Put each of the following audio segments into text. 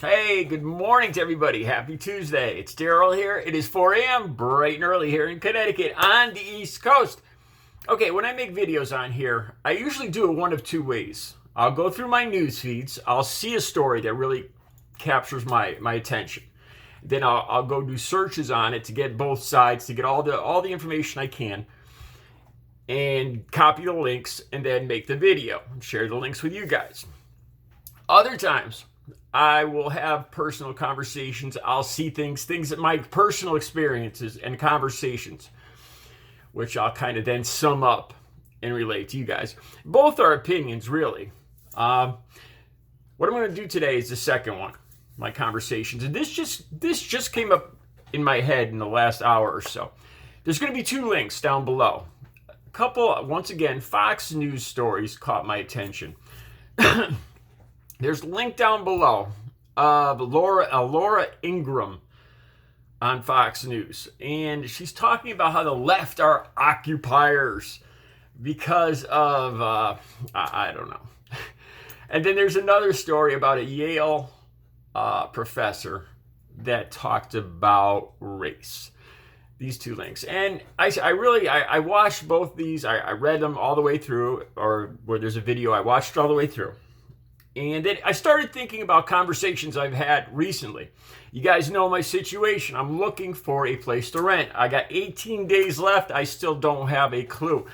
Hey, good morning to everybody. Happy Tuesday. It's Daryl here. It is 4 a.m. bright and early here in Connecticut on the East Coast. Okay, when I make videos on here, I usually do it one of two ways. I'll go through my news feeds. I'll see a story that really captures my attention. Then I'll go do searches on it to get both sides, to get all the information I can, and copy the links, and then make the video and share the links with you guys. Other times, I will have personal conversations. I'll see things that my personal experiences and conversations, which I'll kind of then sum up and relate to you guys. Both are opinions, really. What I'm going to do today is the second one, my conversations. And this just came up in my head in the last hour or so. There's going to be two links down below. A couple, once again, Fox News stories caught my attention. There's a link down below of Laura Ingraham on Fox News. And she's talking about how the left are occupiers because of, I don't know. And then there's another story about a Yale professor that talked about race. These two links. And I watched both these. I read them all the way through, or where there's a video, I watched all the way through. And then I started thinking about conversations I've had recently. You guys know my situation. I'm looking for a place to rent. I got 18 days left. I still don't have a clue.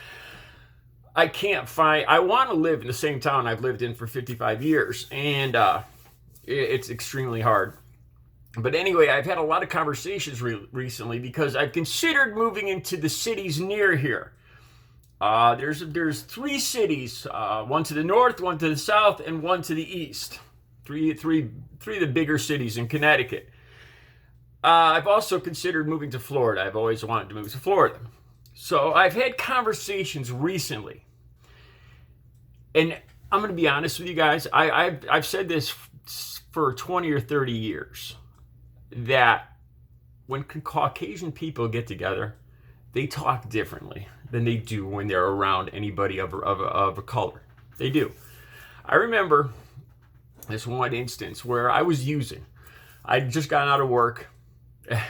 I want to live in the same town I've lived in for 55 years. And it's extremely hard. But anyway, I've had a lot of conversations recently because I've considered moving into the cities near here. There's three cities, one to the north, one to the south, and one to the east. Three of the bigger cities in Connecticut. I've also considered moving to Florida. I've always wanted to move to Florida. So I've had conversations recently. And I'm going to be honest with you guys. I've said this for 20 or 30 years, that when Caucasian people get together, they talk differently than they do when they're around anybody of a color. They do. I remember this one instance where I'd just gotten out of work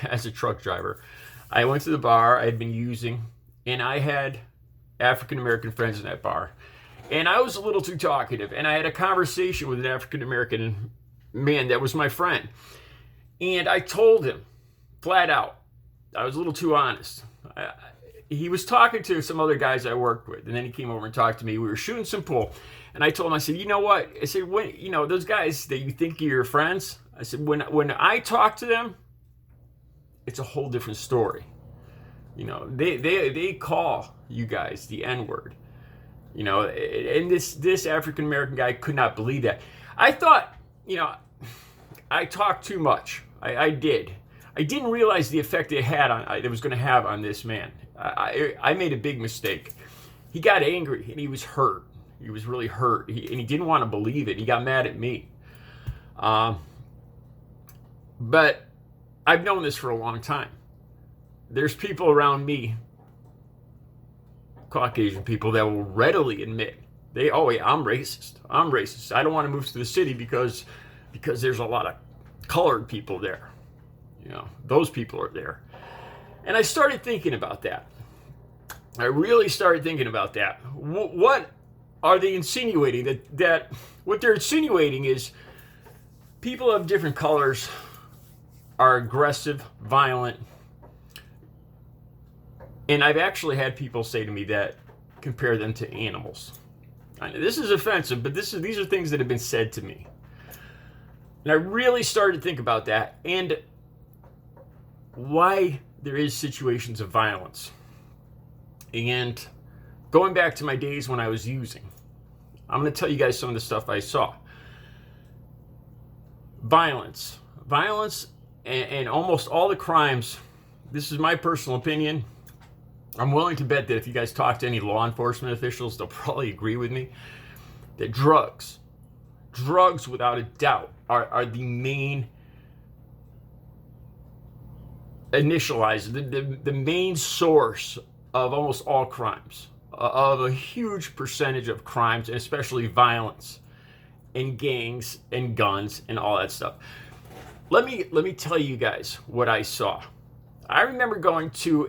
as a truck driver. I went to the bar I had been using, and I had African American friends in that bar. And I was a little too talkative, and I had a conversation with an African American man that was my friend. And I told him flat out, I was a little too honest. He was talking to some other guys I worked with, and then he came over and talked to me. We were shooting some pool, and I told him, I said, you know what? I said, those guys that you think are your friends, I said, when I talk to them, it's a whole different story. They call you guys the N-word. And this African American guy could not believe that. I thought, I talked too much. I did. I didn't realize the effect it was going to have on this man. I made a big mistake. He got angry and he was hurt. He was really hurt. And he didn't want to believe it. He got mad at me. But I've known this for a long time. There's people around me, Caucasian people, that will readily admit, I'm racist. I'm racist. I don't want to move to the city because there's a lot of colored people there. Those people are there. And I started thinking about that. I really started thinking about that. What are they insinuating? That what they're insinuating is people of different colors are aggressive, violent. And I've actually had people say to me that compare them to animals. I know this is offensive, but these are things that have been said to me. And I really started to think about that and why there is situations of violence. And going back to my days when I was using, I'm going to tell you guys some of the stuff I saw. Violence, and almost all the crimes, this is my personal opinion. I'm willing to bet that if you guys talk to any law enforcement officials, they'll probably agree with me, that drugs without a doubt are the main initializer, the main source of almost all crimes, of a huge percentage of crimes, and especially violence and gangs and guns and all that stuff. let me tell you guys what I saw. I remember going to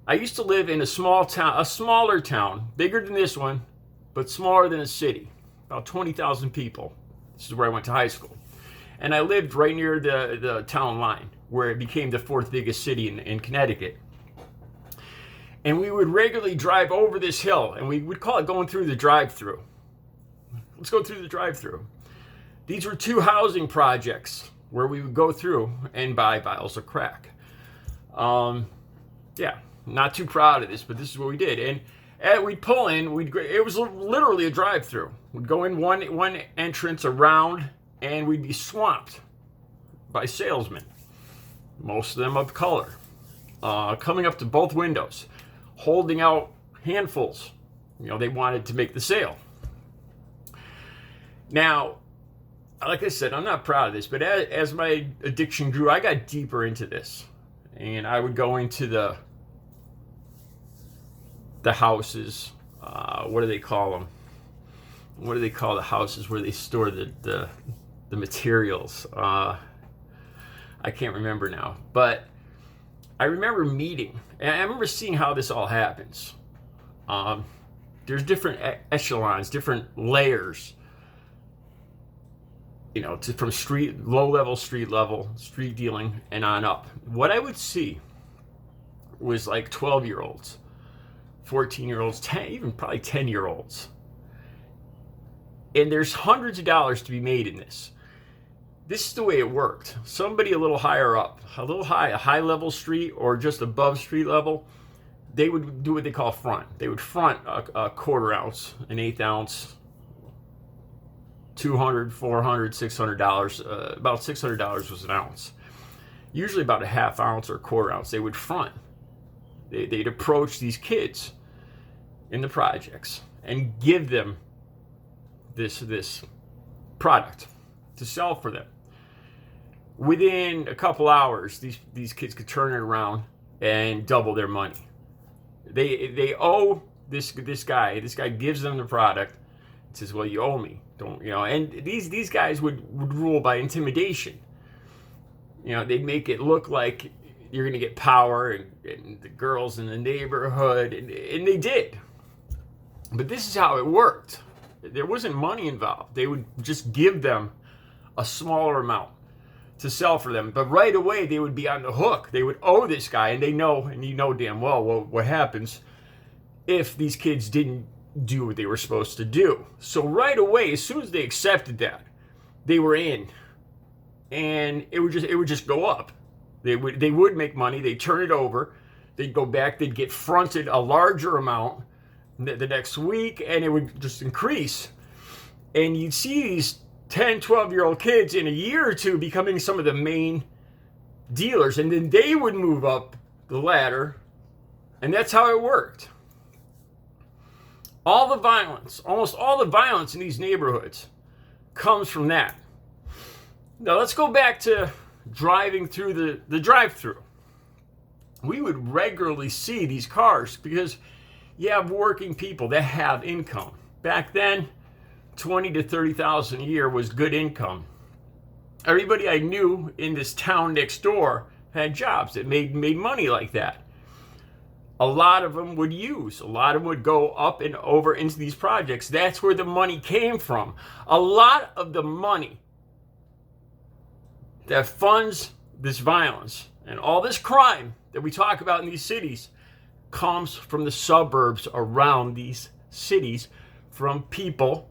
I used to live in a small town, a smaller town, bigger than this one, but smaller than a city, about 20,000 people. This is where I went to high school. And I lived right near the town line, where it became the fourth biggest city in Connecticut. And we would regularly drive over this hill, and we would call it going through the drive-through. Let's go through the drive-through. These were 2 housing projects where we would go through and buy vials of crack. Yeah, not too proud of this, but this is what we did. And we'd pull in, it was literally a drive-through. We'd go in one entrance around, and we'd be swamped by salesmen, most of them of color, coming up to both windows, holding out handfuls. They wanted to make the sale. Now, like I said, I'm not proud of this, but as my addiction grew, I got deeper into this. And I would go into the houses. What do they call them? What do they call the houses where they store the materials? I can't remember now. But I remember meeting, and I remember seeing how this all happens. There's different echelons, different layers. From low-level, street dealing, and on up. What I would see was like 12-year-olds, 14-year-olds, even probably 10-year-olds. And there's hundreds of dollars to be made in this. This is the way it worked. Somebody a little higher up, a high-level street or just above street level, they would do what they call front. They would front a quarter ounce, an eighth ounce, $200, $400, $600. About $600 was an ounce. Usually about a half ounce or a quarter ounce. They would front. They'd approach these kids in the projects and give them this product to sell for them. Within a couple hours, these kids could turn it around and double their money. They owe this guy. This guy gives them the product. Says, well, you owe me. Don't and these guys would rule by intimidation. They'd make it look like you're gonna get power and the girls in the neighborhood, and they did. But this is how it worked. There wasn't money involved. They would just give them a smaller amount to sell for them, but right away they would be on the hook. They would owe this guy, and you know damn well what happens if these kids didn't do what they were supposed to do. So right away, as soon as they accepted that, they were in, and it would just go up. They would make money. They'd turn it over. They'd go back. They'd get fronted a larger amount the next week, and it would just increase. And you'd see these 10, 12-year-old kids in a year or two becoming some of the main dealers, and then they would move up the ladder, and that's how it worked. Almost all the violence in these neighborhoods comes from that. Now let's go back to driving through the drive-through. We would regularly see these cars because you have working people that have income. Back then, $20,000 to $30,000 a year was good income. Everybody I knew in this town next door had jobs that made money like that. A lot of them would use. A lot of them would go up and over into these projects. That's where the money came from. A lot of the money that funds this violence and all this crime that we talk about in these cities comes from the suburbs around these cities, from people,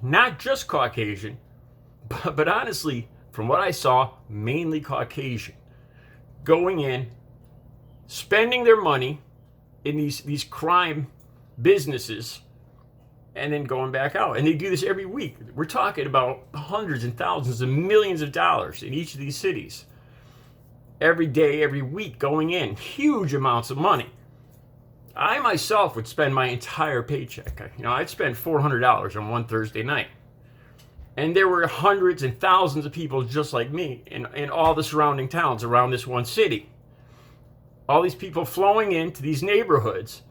not just Caucasian, but honestly, from what I saw, mainly Caucasian, going in, spending their money in these crime businesses, and then going back out. And they do this every week. We're talking about hundreds and thousands and millions of dollars in each of these cities. Every day, every week, going in. Huge amounts of money. I myself would spend my entire paycheck. I'd spend $400 on one Thursday night. And there were hundreds and thousands of people just like me in all the surrounding towns around this one city. All these people flowing into these neighborhoods,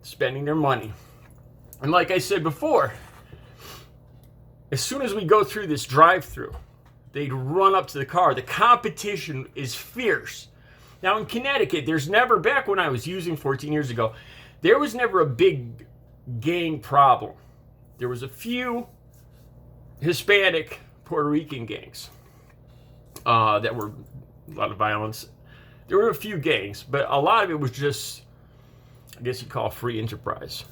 spending their money. And like I said before, as soon as we go through this drive-through, they'd run up to the car. The competition is fierce. Now in Connecticut, there's never, back when I was using 14 years ago, there was never a big gang problem. There was a few Hispanic Puerto Rican gangs that were a lot of violence. There were a few gangs, but a lot of it was just, I guess you'd call, free enterprise.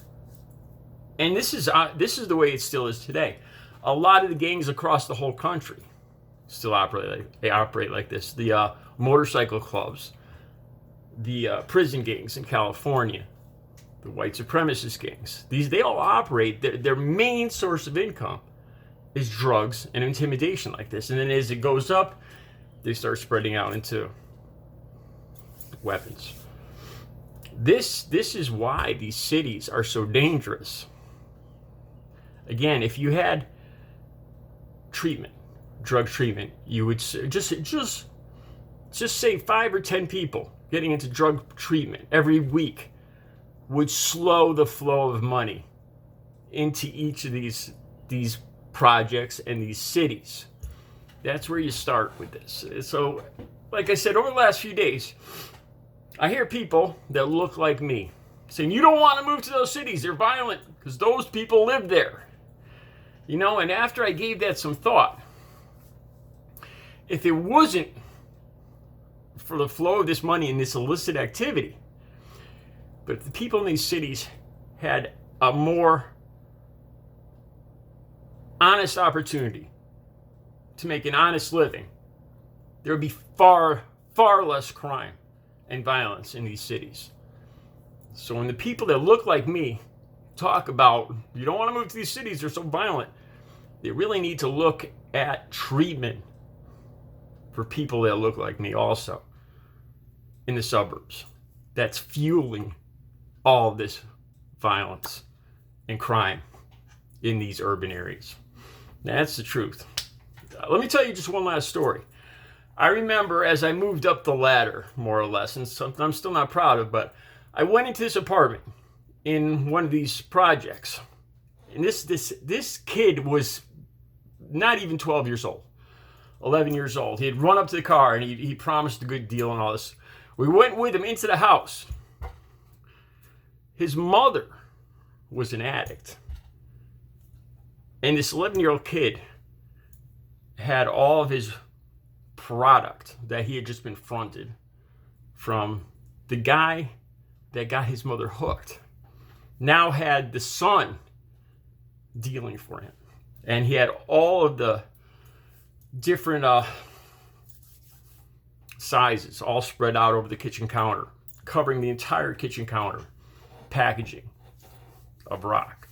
And this is the way it still is today. A lot of the gangs across the whole country still operate like this. The motorcycle clubs, the prison gangs in California, the white supremacist gangs. They all operate. Their main source of income is drugs and intimidation like this. And then as it goes up, they start spreading out into weapons. This is why these cities are so dangerous. Again, if you had treatment, drug treatment, you would just say 5 or 10 people getting into drug treatment every week would slow the flow of money into each of these projects and these cities. That's where you start with this. So, like I said, over the last few days, I hear people that look like me saying, you don't want to move to those cities, they're violent, because those people live there. You know, and after I gave that some thought, if it wasn't for the flow of this money and this illicit activity, but if the people in these cities had a more honest opportunity to make an honest living, there would be far, far less crime and violence in these cities. So when the people that look like me talk about, you don't want to move to these cities, they're so violent, they really need to look at treatment for people that look like me also in the suburbs. That's fueling all this violence and crime in these urban areas. That's the truth. Let me tell you just one last story. I remember as I moved up the ladder, more or less, and something I'm still not proud of, but I went into this apartment in one of these projects. And this kid was not even 12 years old, 11 years old. He had run up to the car and he promised a good deal and all this. We went with him into the house. His mother was an addict. And this 11-year-old kid had all of his product that he had just been fronted from the guy that got his mother hooked. Now had the son dealing for him. And he had all of the different sizes all spread out over the kitchen counter, covering the entire kitchen counter, packaging of rock,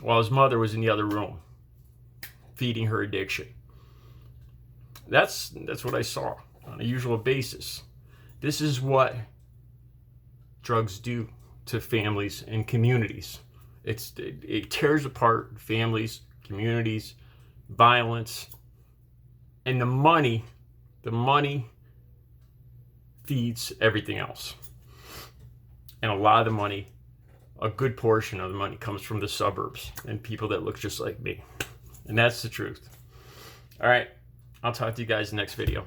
while his mother was in the other room feeding her addiction. That's what I saw on a usual basis. This is what drugs do to families and communities. It tears apart families, communities, violence, and the money feeds everything else. And a lot of the money, a good portion of the money, comes from the suburbs and people that look just like me. And that's the truth. All right, I'll talk to you guys in the next video.